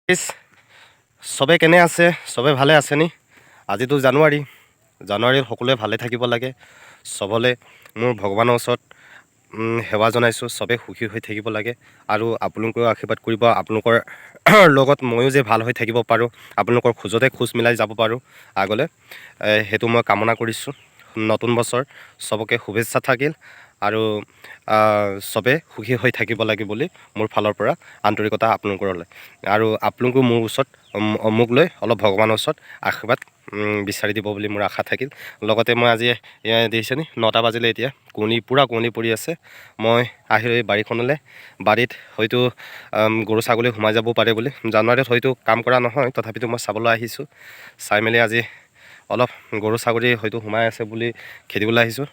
ইছ, চবে কেনে আছে? চবে ভালে আছেনি? আজিতো জানুৱাৰীত সকলোৱে ভালে থাকিব লাগে। চবলে মোৰ ভগৱানৰ ওচৰত সেৱা জনাইছোঁ, চবে সুখী হৈ থাকিব লাগে আৰু আপোনালোকেও আশীৰ্বাদ কৰিব। আপোনালোকৰ লগত ময়ো যে ভাল হৈ থাকিব পাৰোঁ, আপোনালোকৰ খোজতে খোজ মিলাই যাব পাৰোঁ আগলৈ, সেইটো মই কামনা কৰিছোঁ। নতুন বছৰ চবকে শুভেচ্ছা থাকিল আৰু চবে সুখী হৈ থাকিব লাগে বুলি মোৰ ফালৰ পৰা আন্তৰিকতা আপোনালোকলৈ। আৰু আপোনালোকেও মোৰ ওচৰত মোক লৈ অলপ ভগৱানৰ ওচৰত আশীৰ্বাদ বিচাৰি দিব বুলি মোৰ আশা থাকিল। লগতে মই আজি দেখিছেনে 9টা বাজিলে, এতিয়া পূৰা কুঁৱলী পৰি আছে। মই আহি বাৰীখনলৈ, বাৰীত হয়তো গৰু ছাগলী সোমাই যাব পাৰে বুলি। জানুৱাৰীত হয়তো কাম কৰা নহয়, তথাপিতো মই চাবলৈ আহিছোঁ। চাই মেলি আজি অলপ গৰু ছাগলী হয়তো সোমাই আছে বুলি খেদিবলৈ আহিছোঁ,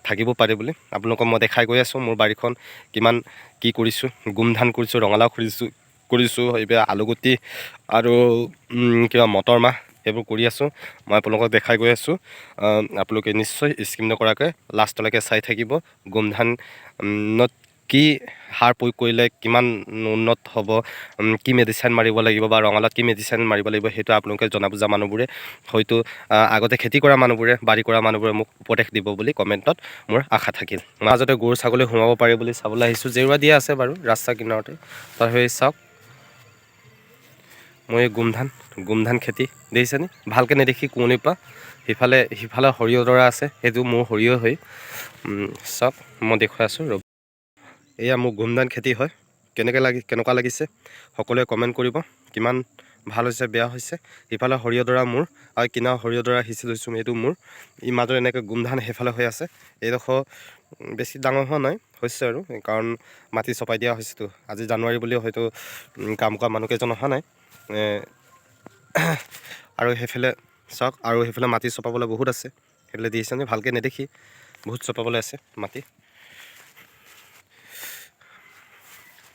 থাকিব পাৰে বুলি। আপোনালোকক মই দেখাই গৈ আছোঁ মোৰ বাৰীখন কিমান কি কৰিছোঁ। গোমধান কৰিছোঁ, ৰঙালাও কৰিছোঁ, এইবিলাক আলুগুটি আৰু কিবা মটৰ মাহ সেইবোৰ কৰি আছোঁ। মই আপোনালোকক দেখাই গৈ আছোঁ। আপোনালোকে নিশ্চয় স্কিপ নকৰাকৈ লাষ্টলৈকে চাই থাকিব। গোমধানত কি সাৰ প্ৰয়োগ কৰিলে কিমান উন্নত হ'ব, কি মেডিচাইন মাৰিব লাগিব বা ৰঙালাওত কি মেডিচাইন মাৰিব লাগিব, সেইটো আপোনালোকে জনা বুজা মানুহবোৰে, হয়তো আগতে খেতি কৰা মানুহবোৰে, বাৰী কৰা মানুহবোৰে মোক উপদেশ দিব বুলি কমেণ্টত মোৰ আশা থাকিল। মাজতে গৰু ছাগলী সোমাব পাৰে বুলি চাবলৈ আহিছোঁ। জেওৰা দিয়া আছে বাৰু ৰাস্তা কিনাৰতে। তথাপি চাওক, মই গোমধান খেতি দেখিছেনে? ভালকৈ নেদেখি কুঁৱলীৰ পৰা সিফালে সৰিয়হ ডৰা আছে, সেইটো মোৰ সৰিয়হ হয়। চাওক, মই দেখুৱাই আছোঁ ৰ'ব। এয়া মোৰ গোমধান খেতি হয়। কেনেকুৱা লাগিছে সকলোৱে কমেণ্ট কৰিব। কিমান ভাল হৈছে, বেয়া হৈছে। সিফালে সৰিয়হ ডৰা মোৰ আৰু কিনাৰ সৰিয়হ ডৰা সিঁচি লৈছোঁ, এইটো মোৰ। ই মাজত এনেকৈ গোমধান সেইফালে হৈ আছে। এইডোখৰ বেছি ডাঙৰ হোৱা নাই, হৈছে আৰু, কাৰণ মাটি চপাই দিয়া হৈছেতো। আজি জানুৱাৰী বুলিও হয়তো কাম কৰা মানুহকেইজন অহা নাই। আৰু সেইফালে চাওক, আৰু সেইফালে মাটি চপাবলৈ বহুত আছে। সেইফালে দেখিছেনে? ভালকৈ নেদেখি বহুত চপাবলৈ আছে মাটি।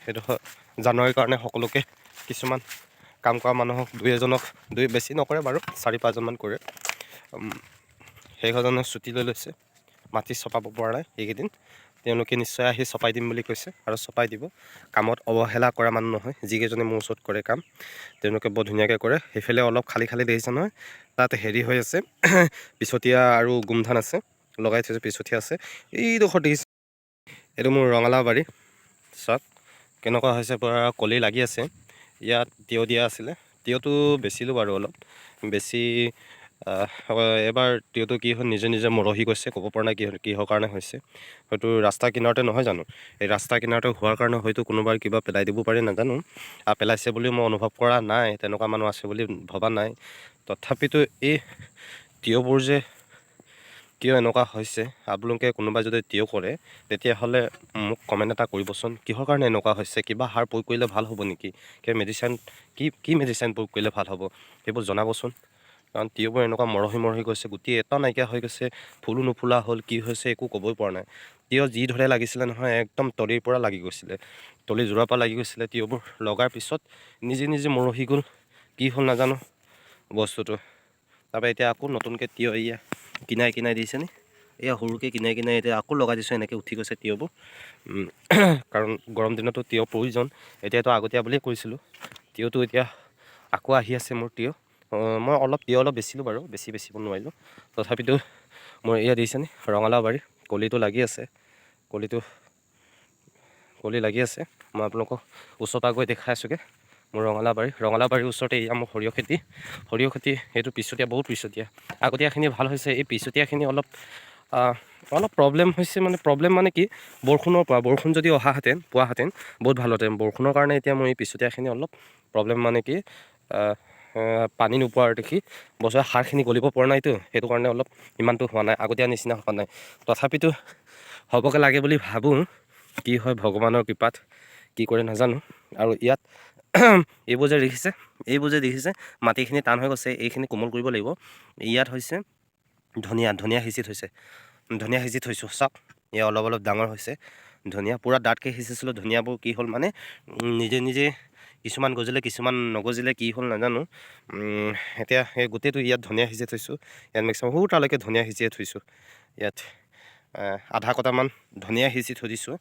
সেইডোখৰ জানুৱাৰীৰ কাৰণে সকলোকে, কিছুমান কাম কৰা মানুহক বেছি নকৰে বাৰু, 4-5জনমান কৰে। সেইজনে ছুটি লৈ লৈছে, মাটি চপাব পৰা নাই এইকেইদিন। তেওঁলোকে নিশ্চয় আহি চপাই দিম বুলি কৈছে আৰু চপাই দিব। কামত অৱহেলা কৰা মানুহ নহয়, যিকেইজনে মোৰ ওচৰত কৰে কাম, তেওঁলোকে বৰ ধুনীয়াকৈ কৰে। সেইফালে অলপ খালী দেখিছে নহয়, তাত হেৰি হৈ আছে, পিছতীয়া আৰু গোমধান আছে, লগাই থৈছে, পিছতীয়া আছে। এইডোখৰ দেখিছে, এইটো মোৰ ৰঙালাও বাৰী। চাওক কেনেকুৱা হৈছে, পূৰা কলি লাগি আছে। ইয়াত তিয়ঁহ দিয়া আছিলে, তিয়ঁহটো বেচিলোঁ বাৰু অলপ বেছি। এবাৰ তিয়ঁহটো কি হ'ল, নিজে মৰহি গৈছে, ক'ব পৰা নাই কিহৰ কাৰণে হৈছে। হয়তো ৰাস্তা কিনাৰতে নহয় জানো, এই ৰাস্তা কিনাৰতে হোৱাৰ কাৰণে হয়তো কোনোবাই কিবা পেলাই দিব পাৰে, নাজানো। পেলাইছে বুলি মই অনুভৱ কৰা নাই, তেনেকুৱা মানুহ আছে বুলি ভবা নাই। তথাপিতো এই তিয়ঁহবোৰ যে কিয় এনেকুৱা হৈছে, আপোনালোকে কোনোবাই যদি তিয়ঁহ কৰে তেতিয়াহ'লে মোক কমেণ্ট এটা কৰিবচোন। কিহৰ কাৰণে এনেকুৱা হৈছে? কিবা সাৰ প্ৰয়োগ কৰিলে ভাল হ'ব নেকি? কিবা মেডিচাইন, কি মেডিচাইন প্ৰয়োগ কৰিলে ভাল হ'ব, সেইবোৰ জনাবচোন। কাৰণ তিয়ঁহবোৰ এনেকুৱা মৰহি গৈছে, গুটি এটা নাইকিয়া হৈ গৈছে, ফুলো নুফুলা হ'ল, কি হৈছে একো ক'বই পৰা নাই। তিয়ঁহ যি ধৰে লাগিছিলে নহয়, একদম তলিৰ পৰা লাগি গৈছিলে, তলি যোৰাৰ পৰা লাগি গৈছিলে। তিয়ঁহবোৰ লগাৰ পিছত নিজে মৰহি গ'ল, কি হ'ল নাজানো বস্তুটো। তাৰপৰা এতিয়া আকৌ নতুনকৈ তিয়ঁহ এয়া কিনাই দিছেনে? এয়া সৰুকৈ কিনাই এতিয়া আকৌ লগাই দিছোঁ। এনেকৈ উঠি গৈছে তিয়ঁহবোৰ, কাৰণ গৰম দিনতো তিয়ঁহ প্ৰয়োজন। এতিয়াতো আগতীয়া বুলিয়ে কৈছিলোঁ। তিয়ঁহটো এতিয়া আকৌ আহি আছে মোৰ তিয়ঁহ। মই তিয়ঁহ অলপ বেচিলোঁ বাৰু, বেচিব নোৱাৰিলোঁ। তথাপিতো মোৰ এয়া দেখিছেনে, ৰঙালাও বাৰী, কলিটো লাগি আছে, কলি লাগি আছে। মই আপোনালোকক ওচৰৰ পৰা গৈ দেখাই আছোঁগৈ মোৰ ৰঙালাও বাৰীৰ ওচৰতে এয়া মোৰ সৰিয়হ খেতি। সেইটো পিছতীয়া, বহুত পিছতীয়া। আগতীয়াখিনি ভাল হৈছে, এই পিছতীয়াখিনি অলপ প্ৰব্লেম হৈছে। প্ৰব্লেম মানে কি, বৰষুণ যদি পোৱাহেঁতেন বহুত ভাল হ'লহেঁতেন। বৰষুণৰ কাৰণে এতিয়া মই এই পিছতীয়াখিনি অলপ প্ৰব্লেম, মানে কি পানী নোপোৱাৰ দেখি বছৰে সাৰখিনি গলিব পৰা নাইতো, সেইটো কাৰণে অলপ ইমানটো হোৱা নাই, আগতীয়া নিচিনা হোৱা নাই। তথাপিতো হ'বগৈ লাগে বুলি ভাবোঁ। কি হয় ভগৱানৰ কৃপাত, কি কৰে নাজানো। আৰু ইয়াত এইবোৰ যে দেখিছে মাটিখিনি টান হৈ গৈছে, এইখিনি কোমল কৰিব লাগিব। ইয়াত হৈছে ধনিয়া সিঁচি থৈছোঁ। চাওক, এয়া অলপ ডাঙৰ হৈছে ধনিয়া, পূৰা ডাঠকৈ সিঁচিছিলোঁ। ধনিয়াবোৰ কি হ'ল, মানে নিজে কিছুমান গজিলে, কিছুমান নগজিলে, কি হ'ল নাজানো। এতিয়া সেই গোটেইটো ইয়াত ধনিয়া সিঁচি থৈছোঁ। ইয়াত মেক্সিমাম তালৈকে ধনিয়া সিঁচিয়ে থৈছোঁ। ইয়াত আধা কটামান ধনিয়া সিঁচি থৈ দিছোঁ।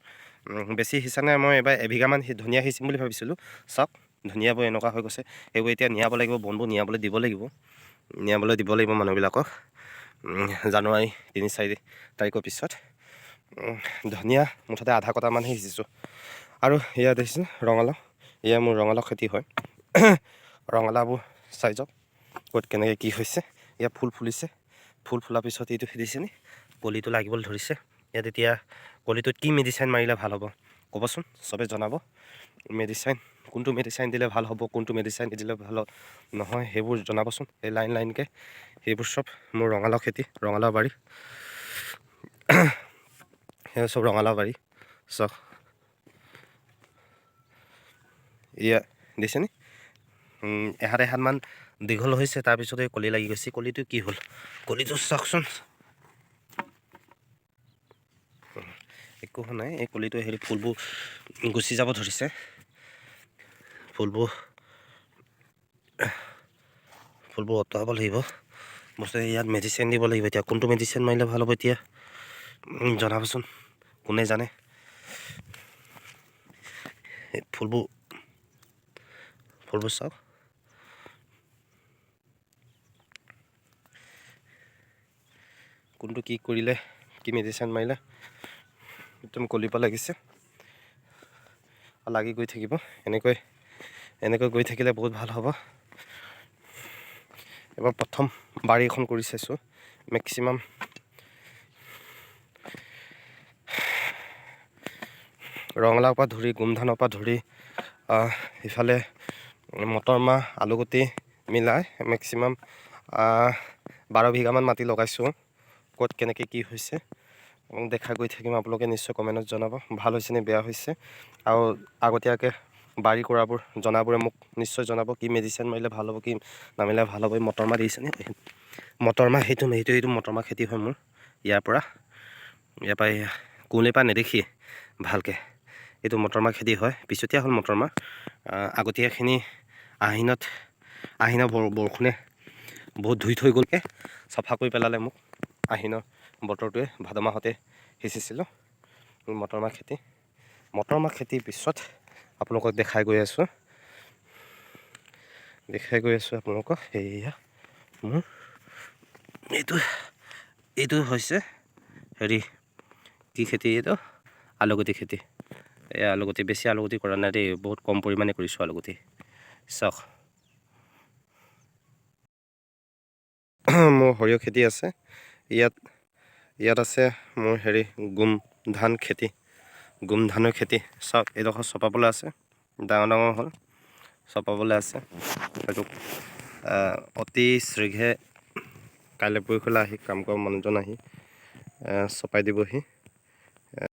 বেছি সিঁচা নাই, মই এবাৰ এবিঘামান ধনিয়া সিঁচিম বুলি ভাবিছিলোঁ। চাওক, ধনিয়াবোৰ এনেকুৱা হৈ গৈছে। সেইবোৰ এতিয়া নিয়াব লাগিব, বনবোৰ নিয়াবলৈ দিব লাগিব মানুহবিলাকক জানুৱাৰী 3-4 তাৰিখৰ পিছত। ধনিয়া মুঠতে আধা কটামানহে সিঁচিছোঁ। আৰু এয়া দেখিছোঁ ৰঙালাও, এয়া মোৰ ৰঙালাও খেতি হয়। ৰঙালাওবোৰ চাই যাওক ক'ত কেনেকৈ কি হৈছে। এয়া ফুল ফুলিছে, ফুল ফুলাৰ পিছত এইটো দেখিছেনে কলিটো লাগিবলৈ ধৰিছে। ইয়াত এতিয়া কলিটোত কি মেডিচাইন মাৰিলে ভাল হ'ব ক'বচোন, চবে জনাব। কোনটো মেডিচাইন দিলে ভাল হ'ব, কোনটো মেডিচাইন নিদিলে ভাল নহয় সেইবোৰ জনাবচোন। এই লাইনকৈ সেইবোৰ চব মোৰ ৰঙালাও খেতি, ৰঙালাও বাৰী। সেই চব ৰঙালাও বাৰী চব। এয়া দেখিছেনে এহাতমান দীঘল হৈছে, তাৰপিছতে কলি লাগি গৈছে। কলিটো কি হ'ল, কলিটো চাওকচোন, একো হোৱা নাই। এই কলিটো হেৰি ফুলবোৰ গুচি যাব ধৰিছে, ফুলবোৰ আঁতৰাব লাগিব। বস্তু ইয়াত মেডিচিন দিব লাগিব। এতিয়া কোনটো মেডিচিন মাৰিলে ভাল হ'ব এতিয়া জনাবচোন, কোনে জানে। ফুলবোৰ চাওক, কোনটো কি কৰিলে, কি মেডিচিন মাৰিলে একদম কলিপা লাগিছে, লাগি গৈ থাকিব। এনেকৈ গৈ থাকিলে বহুত ভাল হ'ব। এবাৰ প্ৰথম বাৰী এখন কৰি চাইছোঁ। মেক্সিমাম ৰঙালাওৰ পৰা ধৰি, গোমধানৰ পৰা ধৰি ইফালে মটৰ মাহ, আলুগুটি মিলাই মেক্সিমাম 12 বিঘামান মাটি লগাইছোঁ। ক'ত কেনেকৈ কি হৈছে দেখা গৈ থাকিম। আপোনালোকে নিশ্চয় কমেণ্টত জনাব, ভাল হৈছে নে বেয়া হৈছে। আৰু আগতীয়াকৈ বাৰী কৰাবোৰ জনাবোৰে মোক নিশ্চয় জনাব, কি মেডিচিন মাৰিলে ভাল হ'ব, কি নামাৰিলে ভাল হ'ব। এই মটৰ মাহ দিছেনে, মটৰ মাহ সেইটো মটৰ মাহ খেতি হয় মোৰ। ইয়াৰ পৰা কোনেও পৰা নেদেখিয়ে ভালকৈ। এইটো মটৰ মাহ খেতি হয়, পিছতীয়া হ'ল মটৰ মাহ। আগতীয়াখিনি আহিনৰ বৰষুণে বহুত ধুই থৈ গ'লকৈ, চাফা কৰি পেলালে মোক। আহিনৰ বতৰটোৱে ভাদ মাহতে সিঁচিছিলোঁ মটৰ মাহ খেতিৰ পিছত আপোনালোকক দেখাই গৈ আছোঁ আপোনালোকক। সেয়া মোৰ এইটো হৈছে হেৰি কি খেতি, এইটো আলুগুটি খেতি। এই আলুগুটি বেছি আলুগুটি কৰা নাই দেই, বহুত কম পৰিমাণে কৰিছোঁ আলুগুটি। চাওক মোৰ সৰিয়হ খেতি আছে ইয়াত আছে মোৰ হেৰি গোমধানৰ খেতি। চাওক এইডোখৰ চপাবলৈ আছে, ডাঙৰ হ'ল, চপাবলৈ আছে। সেইটো অতি শীঘ্ৰে কাইলৈ পৰহিলৈ আহি কাম কৰা মানুহজন আহি চপাই দিবহি।